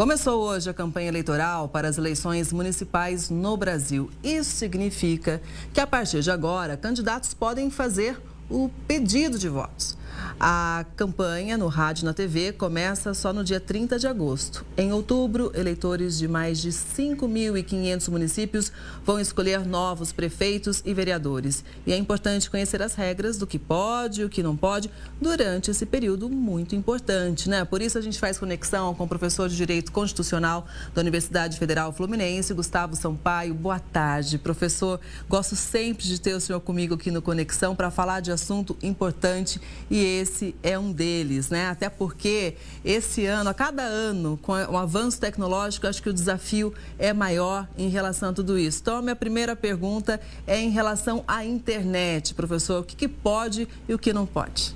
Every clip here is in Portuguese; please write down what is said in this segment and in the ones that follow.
Começou hoje a campanha eleitoral para as eleições municipais no Brasil. Isso significa que, a partir de agora, candidatos podem fazer o pedido de votos. A campanha no rádio e na TV começa só no dia 30 de agosto. Em outubro, eleitores de mais de 5.500 municípios vão escolher novos prefeitos e vereadores. E é importante conhecer as regras do que pode e o que não pode durante esse período muito importante, né? Por isso a gente faz conexão com o professor de Direito Constitucional da Universidade Federal Fluminense, Gustavo Sampaio. Boa tarde, professor. Gosto sempre de ter o senhor comigo aqui no Conexão para falar de assunto importante e esse é um deles, né? Até porque esse ano, a cada ano, com o avanço tecnológico, acho que o desafio é maior em relação a tudo isso. Então, a minha primeira pergunta é em relação à internet, professor. O que pode e o que não pode?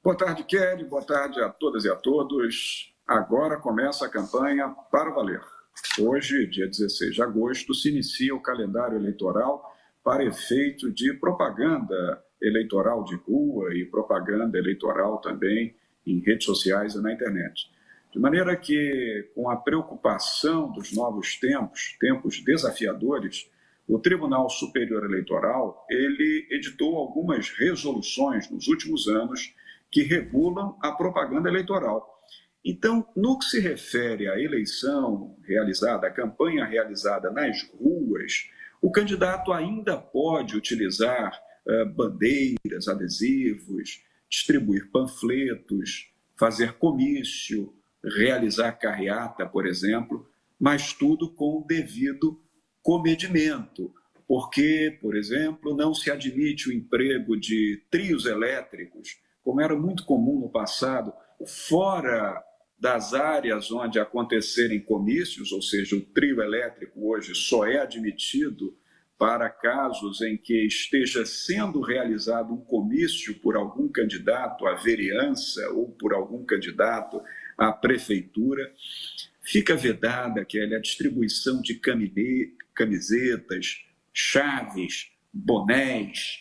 Boa tarde, Kelly. Boa tarde a todas e a todos. Agora começa a campanha para valer. Hoje, dia 16 de agosto, se inicia o calendário eleitoral para efeito de propaganda eleitoral de rua e propaganda eleitoral também em redes sociais e na internet. De maneira que, com a preocupação dos novos tempos desafiadores, o Tribunal Superior Eleitoral, ele editou algumas resoluções nos últimos anos que regulam a propaganda eleitoral. Então, no que se refere à eleição realizada, à campanha realizada nas ruas, o candidato ainda pode utilizar bandeiras, adesivos, distribuir panfletos, fazer comício, realizar carreata, por exemplo, mas tudo com o devido comedimento, porque, por exemplo, não se admite o emprego de trios elétricos, como era muito comum no passado, fora das áreas onde acontecerem comícios, ou seja, o trio elétrico hoje só é admitido para casos em que esteja sendo realizado um comício por algum candidato à vereança ou por algum candidato à prefeitura. Fica vedada, Kelly, a distribuição de camisetas, chaves, bonés,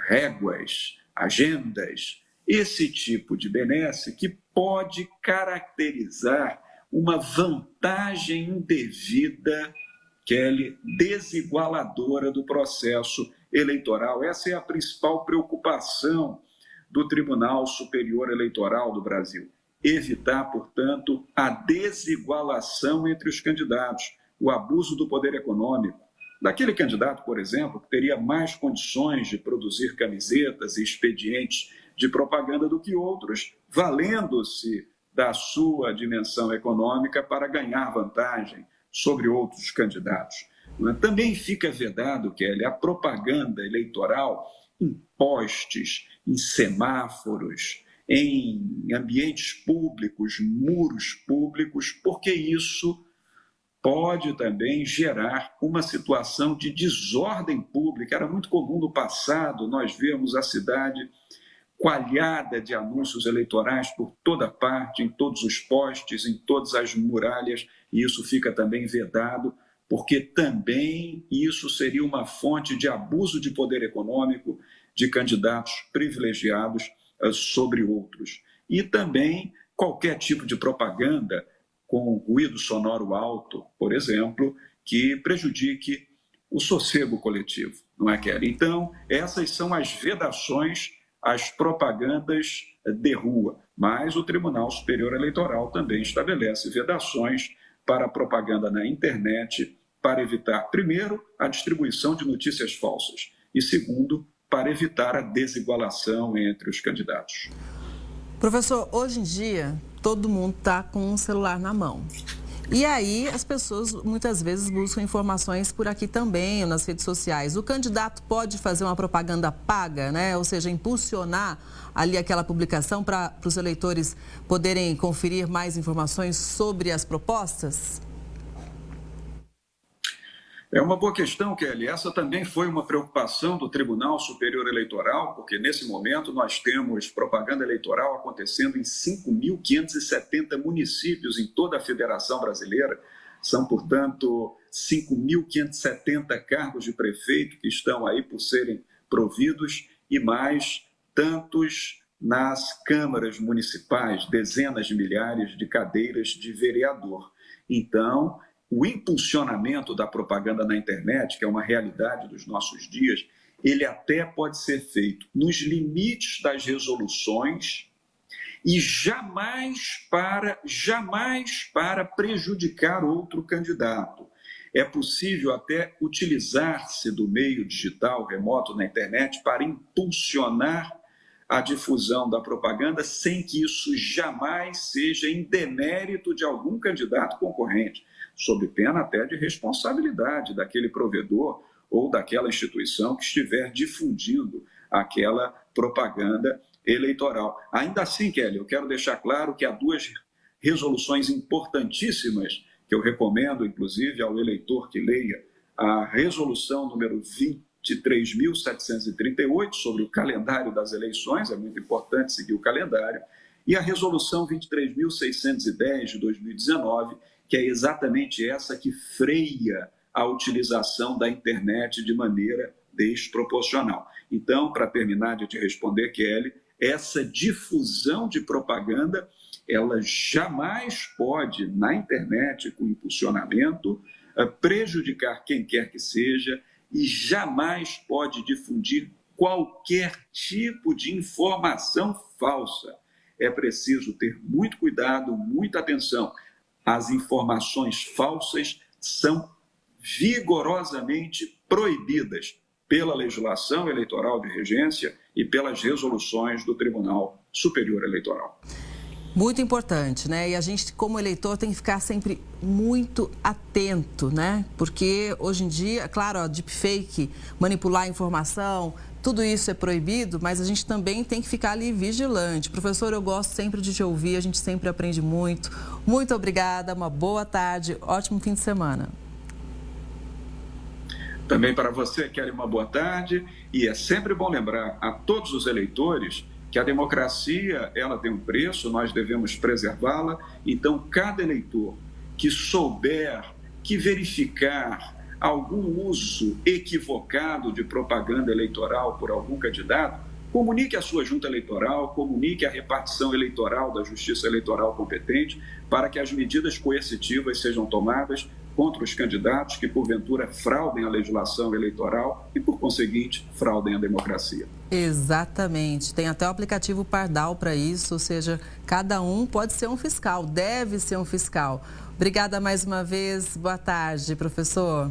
réguas, agendas, esse tipo de benesse que pode caracterizar uma vantagem indevida, Kelly, desigualadora do processo eleitoral. Essa é a principal preocupação do Tribunal Superior Eleitoral do Brasil. Evitar, portanto, a desigualação entre os candidatos, o abuso do poder econômico. Daquele candidato, por exemplo, que teria mais condições de produzir camisetas e expedientes de propaganda do que outros, valendo-se da sua dimensão econômica para ganhar vantagem sobre outros candidatos. Também fica vedado, Kelly, a propaganda eleitoral em postes, em semáforos, em ambientes públicos, muros públicos, porque isso pode também gerar uma situação de desordem pública. Era muito comum no passado nós vermos a cidade coalhada de anúncios eleitorais por toda parte, em todos os postes, em todas as muralhas, e isso fica também vedado, porque também isso seria uma fonte de abuso de poder econômico de candidatos privilegiados sobre outros. E também qualquer tipo de propaganda com ruído sonoro alto, por exemplo, que prejudique o sossego coletivo, não é, Kelly? Então, essas são as vedações às propagandas de rua, mas o Tribunal Superior Eleitoral também estabelece vedações para a propaganda na internet para evitar, primeiro, a distribuição de notícias falsas e, segundo, para evitar a desigualação entre os candidatos. Professor, hoje em dia, todo mundo está com um celular na mão. E aí, as pessoas muitas vezes buscam informações por aqui também, ou nas redes sociais. O candidato pode fazer uma propaganda paga, né? Ou seja, impulsionar ali aquela publicação para os eleitores poderem conferir mais informações sobre as propostas? É uma boa questão, Kelly. Essa também foi uma preocupação do Tribunal Superior Eleitoral, porque nesse momento nós temos propaganda eleitoral acontecendo em 5.570 municípios em toda a Federação Brasileira. São, portanto, 5.570 cargos de prefeito que estão aí por serem providos e mais tantos nas câmaras municipais dezenas de milhares de cadeiras de vereador. Então, o impulsionamento da propaganda na internet, que é uma realidade dos nossos dias, ele até pode ser feito nos limites das resoluções e jamais para prejudicar outro candidato. É possível até utilizar-se do meio digital remoto na internet para impulsionar a difusão da propaganda sem que isso jamais seja em demérito de algum candidato concorrente, sob pena até de responsabilidade daquele provedor ou daquela instituição que estiver difundindo aquela propaganda eleitoral. Ainda assim, Kelly, eu quero deixar claro que há duas resoluções importantíssimas que eu recomendo, inclusive, ao eleitor que leia: a resolução número 23.738 sobre o calendário das eleições, é muito importante seguir o calendário, e a resolução 23.610 de 2019, que é exatamente essa que freia a utilização da internet de maneira desproporcional. Então, para terminar de te responder, Kelly, essa difusão de propaganda, ela jamais pode, na internet, com impulsionamento, prejudicar quem quer que seja e jamais pode difundir qualquer tipo de informação falsa. É preciso ter muito cuidado, muita atenção. As informações falsas são vigorosamente proibidas pela legislação eleitoral de regência e pelas resoluções do Tribunal Superior Eleitoral. Muito importante, né? E a gente, como eleitor, tem que ficar sempre muito atento, né? Porque hoje em dia, claro, deepfake, manipular a informação, tudo isso é proibido, mas a gente também tem que ficar ali vigilante. Professor, eu gosto sempre de te ouvir, a gente sempre aprende muito. Muito obrigada, uma boa tarde, ótimo fim de semana. Também para você, Kelly, uma boa tarde. E é sempre bom lembrar a todos os eleitores que a democracia, ela tem um preço, nós devemos preservá-la. Então, cada eleitor que souber, que verificar algum uso equivocado de propaganda eleitoral por algum candidato, comunique à sua junta eleitoral, comunique à repartição eleitoral da Justiça Eleitoral competente para que as medidas coercitivas sejam tomadas contra os candidatos que, porventura, fraudem a legislação eleitoral e, por conseguinte, fraudem a democracia. Exatamente. Tem até o aplicativo Pardal para isso, ou seja, cada um pode ser um fiscal, deve ser um fiscal. Obrigada mais uma vez. Boa tarde, professor.